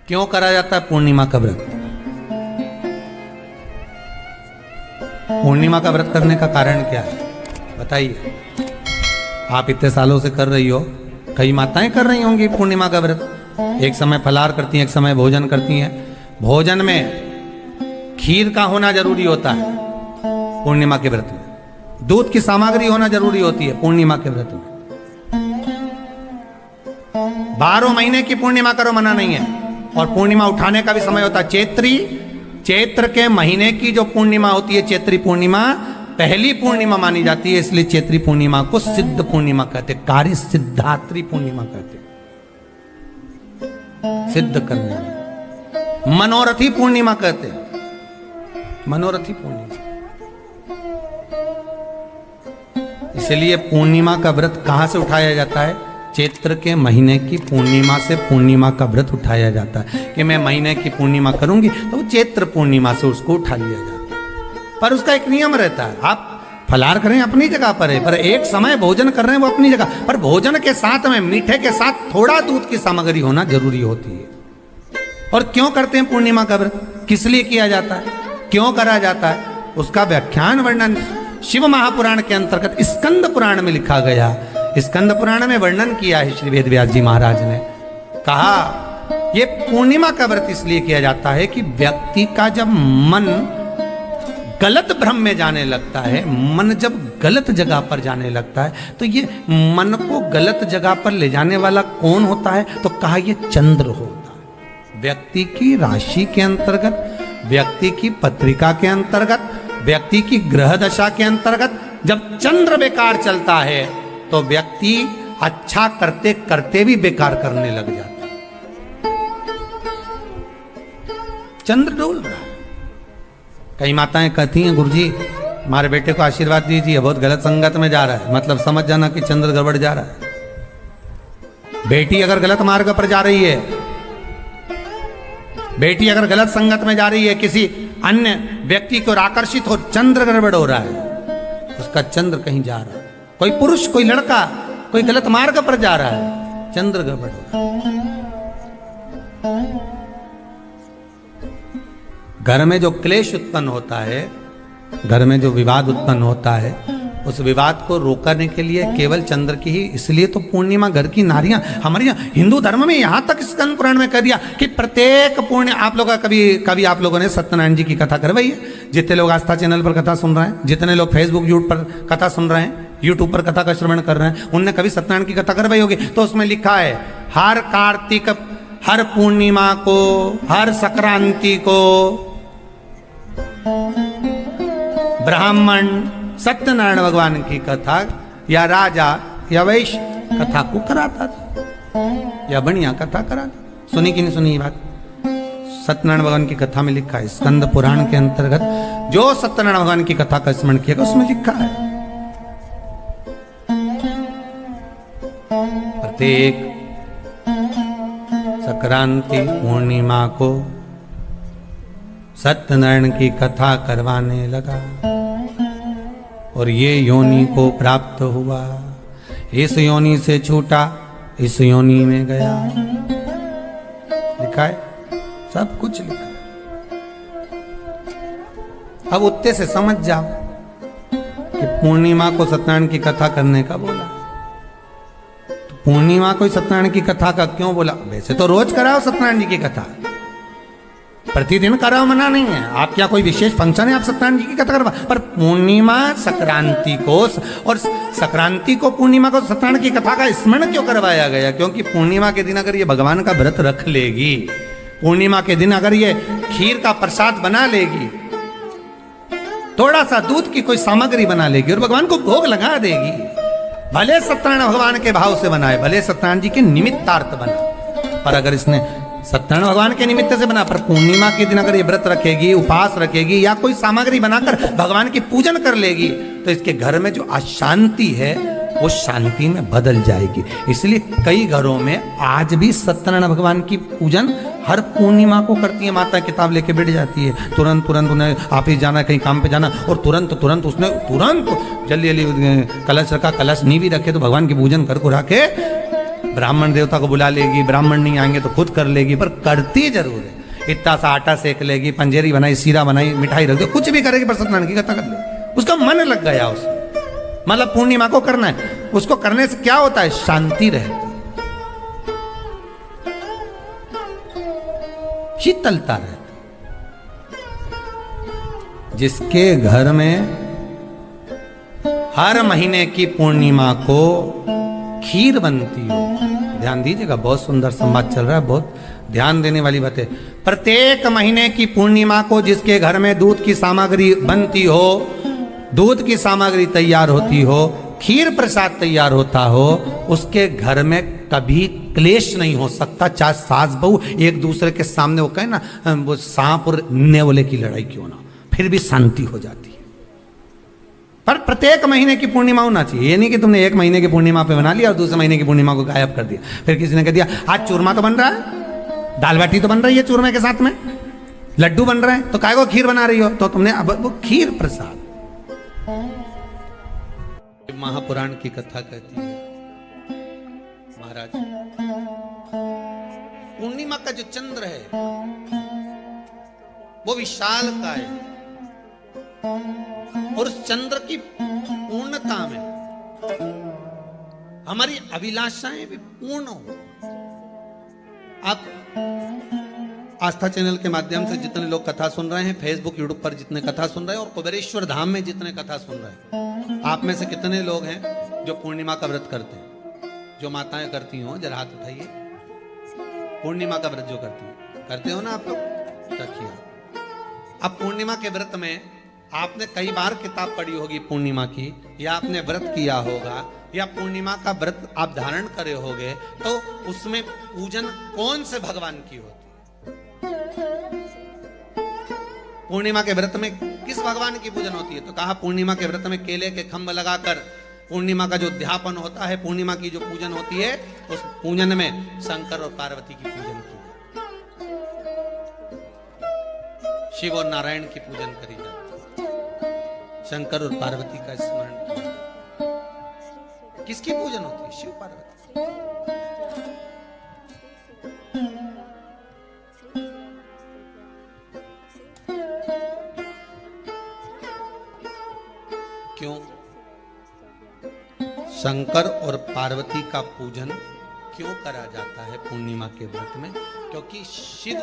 क्यों करा जाता है पूर्णिमा का व्रत? पूर्णिमा का व्रत करने का कारण क्या है बताइए? आप इतने सालों से कर रही हो, कई माताएं कर रही होंगी पूर्णिमा का व्रत। एक समय फलाहार करती हैं, एक समय भोजन करती हैं। भोजन में खीर का होना जरूरी होता है पूर्णिमा के व्रत में, दूध की सामग्री होना जरूरी होती है पूर्णिमा के व्रत में। 12 महीने की पूर्णिमा करो मना नहीं है। और पूर्णिमा उठाने का भी समय होता है चैत्र के महीने की जो पूर्णिमा होती है, चैत्री पूर्णिमा पहली पूर्णिमा मानी जाती है, इसलिए चैत्री पूर्णिमा को सिद्ध पूर्णिमा कहते, कार्य सिद्धात्री पूर्णिमा कहते, सिद्ध करने में। मनोरथी पूर्णिमा कहते, मनोरथी पूर्णिमा। इसलिए पूर्णिमा का व्रत कहां से उठाया जाता है? चैत्र के महीने की पूर्णिमा से पूर्णिमा का व्रत उठाया जाता है कि मैं महीने की पूर्णिमा करूंगी तो वो चैत्र पूर्णिमा से उसको उठा लिया जाता है। पर उसका एक नियम रहता है, आप फलाहार करें अपनी जगह पर है, पर एक समय भोजन कर रहे हैं वो अपनी जगह पर। भोजन के साथ में मीठे के साथ थोड़ा दूध की सामग्री होना जरूरी होती है। और क्यों करते हैं पूर्णिमा का व्रत, किस लिए किया जाता है, क्यों करा जाता है, उसका व्याख्यान वर्णन शिव महापुराण के अंतर्गत स्कंद पुराण में लिखा गया। स्कंद पुराण में वर्णन किया है श्री वेदव्यास जी महाराज ने। कहा ये पूर्णिमा का व्रत इसलिए किया जाता है कि व्यक्ति का जब मन गलत भ्रम में जाने लगता है, मन जब गलत जगह पर जाने लगता है, तो ये मन को गलत जगह पर ले जाने वाला कौन होता है? तो कहा ये चंद्र होता है। व्यक्ति की राशि के अंतर्गत, व्यक्ति की पत्रिका के अंतर्गत, व्यक्ति की ग्रह दशा के अंतर्गत जब चंद्र बेकार चलता है तो व्यक्ति अच्छा करते करते भी बेकार करने लग जाता है। चंद्र डोल रहा है। कई माताएं कहती हैं गुरुजी हमारे बेटे को आशीर्वाद दीजिए, बहुत गलत संगत में जा रहा है। मतलब समझ जाना कि चंद्र गड़बड़ जा रहा है। बेटी अगर गलत मार्ग पर जा रही है, बेटी अगर गलत संगत में जा रही है, किसी अन्य व्यक्ति को आकर्षित हो, चंद्र गड़बड़ हो रहा है, उसका चंद्र कहीं जा रहा है। कोई पुरुष, कोई लड़का, कोई गलत मार्ग पर जा रहा है, चंद्र गड़बड़ हो रहा है। घर में जो क्लेश उत्पन्न होता है, घर में जो विवाद उत्पन्न होता है, उस विवाद को रोकने के लिए केवल चंद्र की ही, इसलिए तो पूर्णिमा घर की नारियां हमारे यहाँ हिंदू धर्म में यहां तक स्कंद पुराण में कह दिया कि प्रत्येक पूर्ण, आप लोग कभी आप लोगों ने सत्यनारायण जी की कथा करवाई है? जितने लोग आस्था चैनल पर कथा सुन रहे हैं, जितने लोग फेसबुक यूट्यूब पर कथा सुन रहे हैं, यूट्यूब पर कथा का श्रवण कर रहे हैं, उनने कभी सत्यनारायण की कथा करवाई होगी। तो उसमें लिखा है हर कार्तिक, हर पूर्णिमा को, हर संक्रांति को ब्राह्मण सत्यनारायण भगवान की कथा या राजा या वैश्य कथा को कराता था, या बढ़िया कथा कराता। सुनी कि नहीं सुनी ये बात? सत्यनारायण भगवान की कथा में लिखा है, स्कंद पुराण के अंतर्गत जो सत्यनारायण भगवान की कथा का स्मरण किया उसमें लिखा है प्रत्येक संक्रांति पूर्णिमा को सत्यनारायण की कथा करवाने लगा और ये योनि को प्राप्त हुआ, इस योनि से छूटा, इस योनि में गया। लिखा है, सब कुछ लिखा है। अब उत्ते से समझ जाओ कि पूर्णिमा को सत्यनारायण की कथा करने का बोला, तो पूर्णिमा को सत्यनारायण की कथा का क्यों बोला? वैसे तो रोज कराओ सत्यनारायण जी की कथा, प्रतिदिन कराओ, मना नहीं है। आप क्या कोई विशेष फंक्शन है आप सत्यनारायण जी की कथा करवा, पर पूर्णिमा संक्रांति को और संक्रांति को पूर्णिमा को सत्यनारायण की कथा का स्मरण क्यों करवाया गया? क्योंकि पूर्णिमा के दिन अगर ये भगवान का व्रत रख लेगी, पूर्णिमा के दिन अगर ये खीर का प्रसाद बना लेगी, थोड़ा सा दूध की कोई सामग्री बना लेगी और भगवान को भोग लगा देगी, भले सत्यनारायण भगवान के भाव से बनाए, भले सत्यनारायण जी के निमित्तार्थ बना, पर अगर इसने सत्यनारायण भगवान के निमित्त से बना, पर पूर्णिमा के दिन अगर ये व्रत रखेगी, उपवास रखेगी या कोई सामग्री बनाकर भगवान की पूजन कर लेगी, तो इसके घर में जो अशांति है वो शांति में बदल जाएगी। इसलिए कई घरों में आज भी सत्यनारायण भगवान की पूजन हर पूर्णिमा को करती है। माता किताब लेके बैठ जाती है, तुरंत उन्हें ऑफिस जाना, कहीं काम पे जाना, और तुरंत उसने जल्दी कलश रखा, कलश नहीं भी रखे तो भगवान की पूजन कर को रखे ब्राह्मण देवता को बुला लेगी, ब्राह्मण नहीं आएंगे तो खुद कर लेगी, पर करती जरूर है। इतना सा आटा सेक लेगी, पंजेरी बनाई, सीरा बनाई, मिठाई रख दो, कुछ भी करेगी पर सत्यनारायण की कथा कर लेगी। उसका मन लग गया उसमें, मतलब पूर्णिमा को करना है। उसको करने से क्या होता है? शांति रहती, शीतलता रहती। जिसके घर में हर महीने की पूर्णिमा को खीर बनती हो, ध्यान दीजिएगा, बहुत सुंदर संवाद चल रहा है, बहुत ध्यान देने वाली बात है। प्रत्येक महीने की पूर्णिमा को जिसके घर में दूध की सामग्री बनती हो, दूध की सामग्री तैयार होती हो, खीर प्रसाद तैयार होता हो, उसके घर में कभी क्लेश नहीं हो सकता। चाहे सास बहू एक दूसरे के सामने वो कहे ना, वो सांप और नेवले की लड़ाई क्यों ना, फिर भी शांति हो जाती है। पर प्रत्येक महीने की पूर्णिमा होना चाहिए। ये नहीं कि तुमने एक महीने की पूर्णिमा पे बना लिया और दूसरे महीने की पूर्णिमा को गायब कर दिया। फिर किसी ने कह दिया आज चूरमा तो बन रहा है, दाल बाटी तो बन रही है चूरमे के साथ में, लड्डू बन रहे हैं, तो काय को खीर बना रही हो? तो तुमने अब वो खीर प्रसाद। महापुराण की कथा कहती है, महाराज पूर्णिमा का जो चंद्र है वो विशाल का है, और उस चंद्र की पूर्णता में हमारी अभिलाषाएं भी पूर्ण हो। आप आस्था चैनल के माध्यम से जितने लोग कथा सुन रहे हैं, फेसबुक यूट्यूब पर जितने कथा सुन रहे हैं, और कुबेरेश्वर धाम में जितने कथा सुन रहे हैं, आप में से कितने लोग हैं जो पूर्णिमा का व्रत करते हैं? जो माताएं करती हो जरा हाथ उठाइए। पूर्णिमा का व्रत जो करते हो ना आप लोग, रखिए। अब पूर्णिमा के व्रत में आपने कई बार किताब पढ़ी होगी पूर्णिमा की, या आपने व्रत किया होगा, या पूर्णिमा का व्रत आप धारण करे होगे, तो उसमें पूजन कौन से भगवान की होती? पूर्णिमा के व्रत में किस भगवान की पूजन होती है? तो कहा पूर्णिमा के व्रत में केले के खंभ लगाकर पूर्णिमा का जो अध्यापन होता है, पूर्णिमा की जो पूजन होती है, उस पूजन में शंकर और पार्वती की पूजन की, शिव और नारायण की पूजन करी जाती है, शंकर और पार्वती का स्मरण किया। किसकी पूजन होती है? शिव पार्वती। क्यों शंकर और पार्वती का पूजन क्यों करा जाता है पूर्णिमा के व्रत में? क्योंकि शिव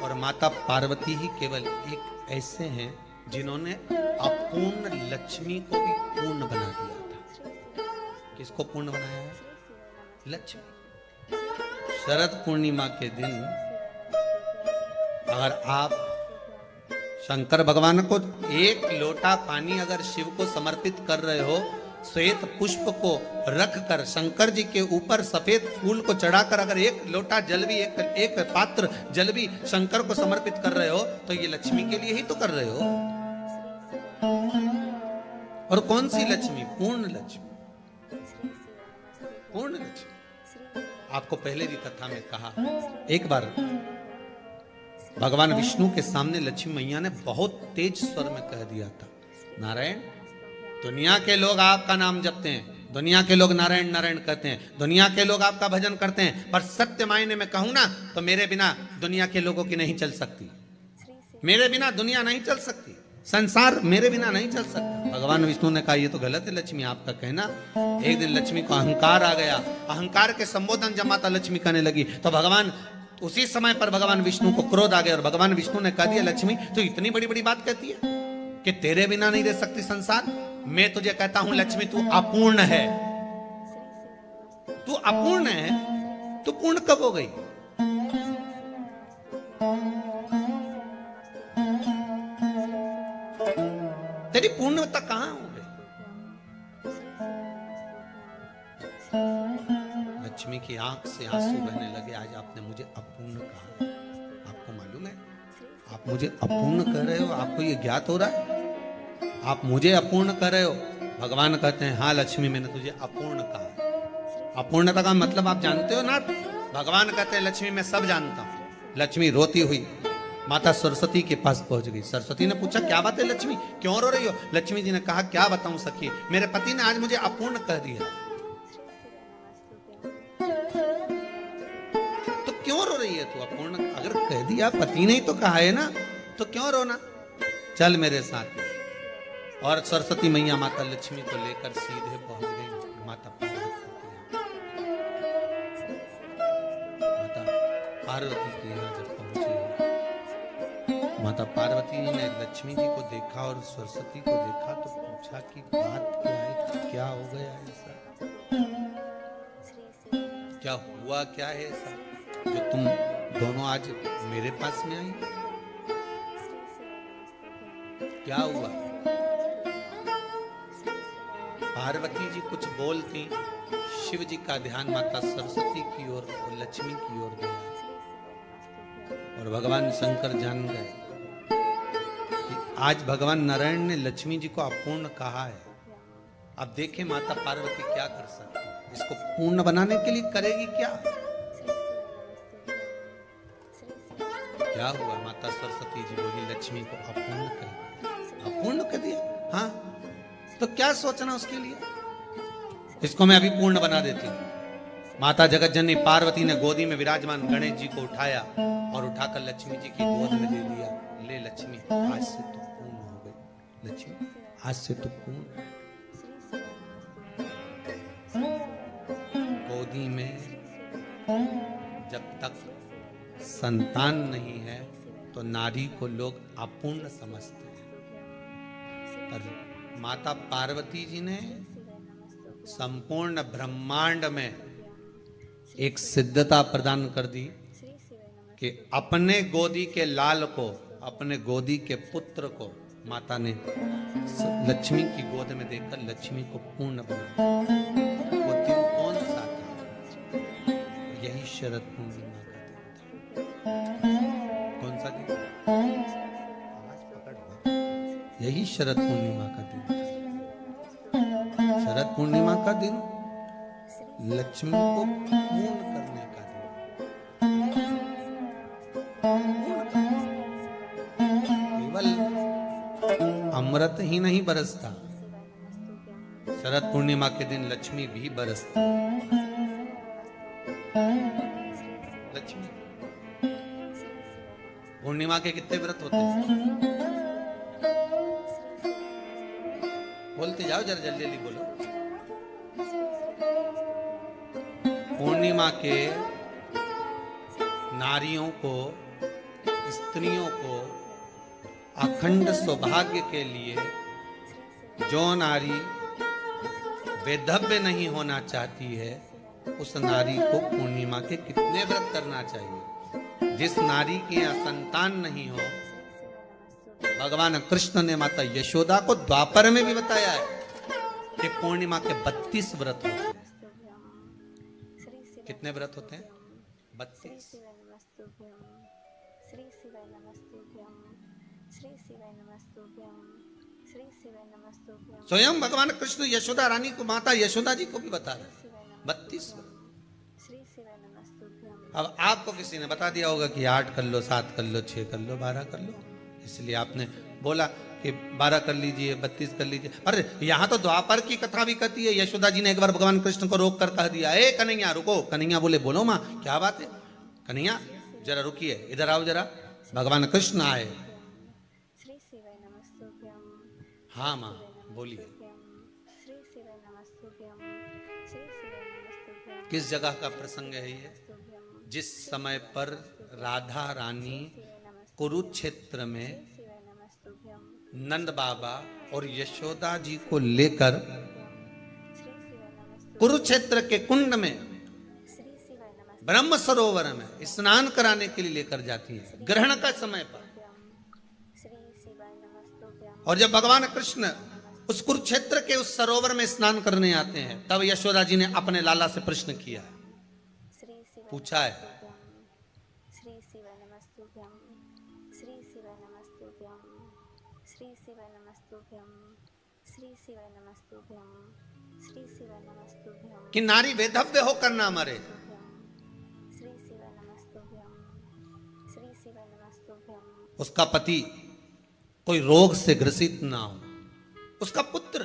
और माता पार्वती ही केवल एक ऐसे हैं जिन्होंने अपूर्ण लक्ष्मी को भी पूर्ण बना दिया था। किसको पूर्ण बनाया है? लक्ष्मी। शरद पूर्णिमा के दिन अगर आप शंकर भगवान को एक लोटा पानी अगर शिव को समर्पित कर रहे हो, श्वेत पुष्प को रखकर शंकर जी के ऊपर सफेद फूल को चढ़ाकर अगर एक लोटा जल भी, एक पात्र जल भी शंकर को समर्पित कर रहे हो, तो ये लक्ष्मी के लिए ही तो कर रहे हो। और कौन सी लक्ष्मी? पूर्ण लक्ष्मी। पूर्ण लक्ष्मी। आपको पहले भी कथा में कहा, एक बार भगवान विष्णु के सामने लक्ष्मी मैया ने बहुत तेज स्वर में कह दिया था, नारायण, दुनिया के लोग आपका नाम जपते हैं, दुनिया के लोग नारायण नारायण कहते हैं, दुनिया के लोग आपका भजन करते हैं, पर सत्य मायने में कहूं ना तो मेरे बिना दुनिया के लोगों की नहीं चल सकती, मेरे बिना दुनिया नहीं चल सकती, संसार मेरे बिना नहीं चल सकता। भगवान विष्णु ने कहा ये तो गलत है लक्ष्मी आपका कहना। एक दिन लक्ष्मी को अहंकार आ गया, अहंकार के संबोधन जब माता लक्ष्मी करने लगी तो भगवान उसी समय पर भगवान विष्णु को क्रोध आ गया और भगवान विष्णु ने कह दिया, लक्ष्मी तो इतनी बड़ी बड़ी बात कहती है कि तेरे बिना नहीं रह सकती संसार। मैं तुझे कहता हूं लक्ष्मी तू अपूर्ण है, तू अपूर्ण है, तू पूर्ण कब हो गई? तेरी पूर्णता कहां हो गई? लक्ष्मी की आंख से आंसू बहने लगे। आज आपने मुझे अपूर्ण कहा, आपको मालूम है आप मुझे अपूर्ण कह रहे हो? आपको ये ज्ञात हो रहा है आप मुझे अपूर्ण कर रहे हो? भगवान कहते हैं हाँ लक्ष्मी मैंने तुझे अपूर्ण कहा। अपूर्णता का मतलब आप जानते हो ना? भगवान कहते हैं लक्ष्मी मैं सब जानता हूं। लक्ष्मी रोती हुई माता सरस्वती के पास पहुंच गई। सरस्वती ने पूछा क्या बात है लक्ष्मी, क्यों रो रही हो? लक्ष्मी जी ने कहा क्या बताऊं सखी, मेरे पति ने आज मुझे अपूर्ण कह दिया। तू अपूर्ण, अगर कह दिया पति ने तो कहा है ना, तो क्यों रोना? चल मेरे साथ। और सरस्वती मैया माता लक्ष्मी को लेकर सीधे पहुंच गई माता पार्वती के यहाँ। जब पहुंची माता पार्वती ने लक्ष्मी जी को देखा और सरस्वती को देखा तो पूछा कि बात क्या है, क्या हो गया ऐसा, क्या हुआ, क्या है ऐसा जो तुम दोनों आज मेरे पास में आई, क्या हुआ? पार्वती जी कुछ बोलती, शिव जी का ध्यान माता सरस्वती की ओर और लक्ष्मी की ओर गया और भगवान शंकर जान गए कि आज भगवान नारायण ने लक्ष्मी जी को अपूर्ण कहा है। अब देखें माता पार्वती क्या कर सकती है, इसको पूर्ण बनाने के लिए करेगी क्या? क्या हुआ? माता सरस्वती जी बोली लक्ष्मी को अपूर्ण कर दिया। अपूर्ण कर दिया? हाँ, तो क्या सोचना उसके लिए, इसको मैं अभी पूर्ण बना देती हूँ। माता जगत जननी पार्वती ने गोदी में विराजमान गणेश जी को उठाया और उठाकर लक्ष्मी जी की गोद में दे दिया। ले लक्ष्मी, आज से तू पूर्ण हो गई। लक्ष्मी, आज से तू पूर्ण। गोदी में जब तक संतान नहीं है तो नारी को लोग अपूर्ण समझते हैं, पर माता पार्वती जी ने संपूर्ण ब्रह्मांड में एक सिद्धता प्रदान कर दी कि अपने गोदी के लाल को, अपने गोदी के पुत्र को माता ने लक्ष्मी की गोद में देकर लक्ष्मी को पूर्ण बना। वो दिन कौन सा था? यही शरद पूर्णिमा का दिन। कौन सा दिन? आवाज पकड़। यही शरद पूर्णिमा का दिन। शरद पूर्णिमा का दिन लक्ष्मी को पूर्ण करने का दिन। केवल अमृत ही नहीं बरसता, शरद पूर्णिमा के दिन लक्ष्मी भी बरसती। लक्ष्मी पूर्णिमा के कितने व्रत होते हैं? बोलते जाओ, जरा जल्दी जल्दी बोलो। पूर्णिमा के नारियों को, स्त्रियों को अखंड सौभाग्य के लिए, जो नारी वैधव्य नहीं होना चाहती है उस नारी को पूर्णिमा के कितने व्रत करना चाहिए? जिस नारी के यहाँ संतान नहीं हो, भगवान कृष्ण ने माता यशोदा को द्वापर में भी बताया है कि पूर्णिमा के 32 व्रत होते हैं। कितने व्रत होते हैं? 32। स्वयं भगवान कृष्ण यशोदा रानी को, माता यशोदा जी को भी बता रहे 32 व्रत। अब आपको किसी ने बता दिया होगा कि 8 कर लो, 7 कर लो, 6 कर लो, 12 कर लो, इसलिए आपने बोला कि 12 कर लीजिए, 32 कर लीजिए। अरे यहाँ तो द्वापर की कथा भी कहती है। यशोदा जी ने एक बार भगवान कृष्ण को रोक कर कह दिया, ए कन्हैया रुको। कन्हैया बोले, बोलो माँ क्या बात है? कन्हैया जरा रुकिए, इधर आओ जरा। भगवान कृष्ण आए। हाँ माँ बोलिए। किस जगह का प्रसंग है ये? जिस समय पर राधा रानी कुरुक्षेत्र में नंद बाबा और यशोदा जी को लेकर कुरुक्षेत्र के कुंड में, ब्रह्म सरोवर में स्नान कराने के लिए लेकर जाती है, ग्रहण का समय पर। और जब भगवान कृष्ण उस कुरुक्षेत्र के उस सरोवर में स्नान करने आते हैं, तब यशोदा जी ने अपने लाला से प्रश्न किया, पूछा है, कि नारी वैधव्य होकर ना मरे। उसका पति कोई रोग से ग्रसित ना हो, उसका पुत्र